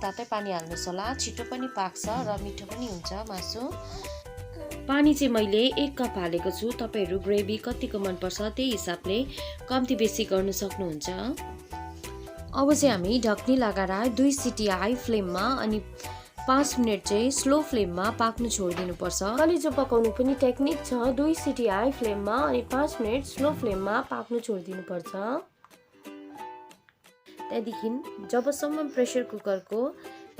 तातै पानी हाल्नुहोस् होला, छिटो पनि पाक्छ र मिठो पनि हुन्छ मासु। पानी चाहिँ मैले 1 कप हालेको छु। तपाईहरु ग्रेभी कतिको मन पर्छ त्यही हिसाबले कम्ती बेसी गर्न सक्नुहुन्छ। अब चाहिँ हामी ढक्नी लगाएर 2 सिटी हाई फ्लेममा अनि 5 मिनेट चाहिँ स्लो फ्लेममा पाक्न छोडिदिनु पर्छ। कलेजो पकाउनु पनि टेक्निक छ। 2 सिटी हाई फ्लेममा अनि 5 मिनेट स्लो फ्लेममा पाक्न छोडिदिनु पर्छ। त्यहाँदेखि जबसम्म प्रेसर कुकरको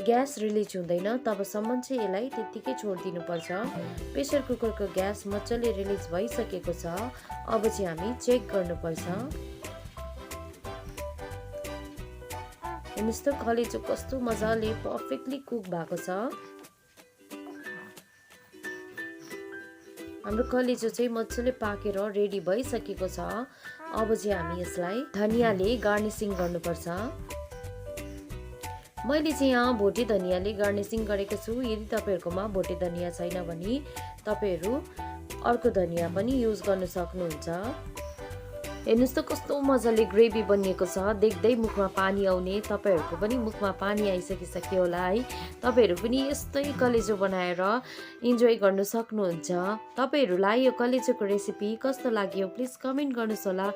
ग्यास रिलिज हुँदैन तबसम्म चाहिँ यसलाई त्यतिकै छोडिदिनु पर्छ। प्रेसर कुकरको ग्यास मजाले रिलिज भइसकेको छ। अब चाहिँ हामी चेक गर्नुपर्छ। हेर्नुस् त कलेजो कस्तो मजाले पर्फेक्टली कुक भएको छ। हाम्रो कलेजो चाहिँ मजाले पाकेर रेडी भइसकेको छ। अब चाहिँ हामी यसलाई धनियाले गार्निसिङ गर्नुपर्छ। मैले चाहिँ यहाँ भोटे धनियाले गार्निसिङ गरेको छु। यदि तपाईहरुकोमा भोटे धनिया छैन भने तपाईहरु अर्को धनिया पनि युज गर्न सक्नुहुन्छ। हेर्नुस् त कस्तो मजाले ग्रेभी बनिएको छ। देख्दै मुखमा पानी आउने। तपाईहरुको पनि मुखमा पानी आइसकिसक्यो होला है। तपाईहरु पनि यस्तै कलेजो बनाएर इन्जोय गर्न सक्नुहुन्छ। तपाईहरुलाई यो कलेजोको रेसिपी कस्तो लाग्यो प्लिज कमेन्ट गर्नुस् होला।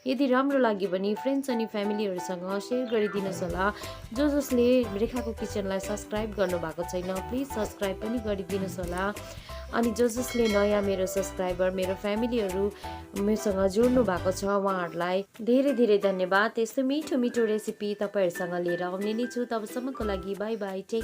यदि राम्रो लाग्यो भने फ्रेन्ड्स अनि फ्यामिलीहरुसँग शेयर गरिदिनुस् होला। जसले रेखाको किचनलाई सब्स्क्राइब गर्नु भएको छैन प्लिज सब्स्क्राइब पनि गरिदिनुस् होला। अनि जसले नयाँ मेरो सब्स्क्राइबर मेरो फ्यामिलीहरु मसँग जोड्नु भएको छ उहाँहरुलाई धेरै धेरै धन्यवाद। त्यस्तो मिठो मिठो रेसिपी तपाईहरुसँग लिएर आउने नै छु। तबसम्मको लागि बाइ बाइ। टेक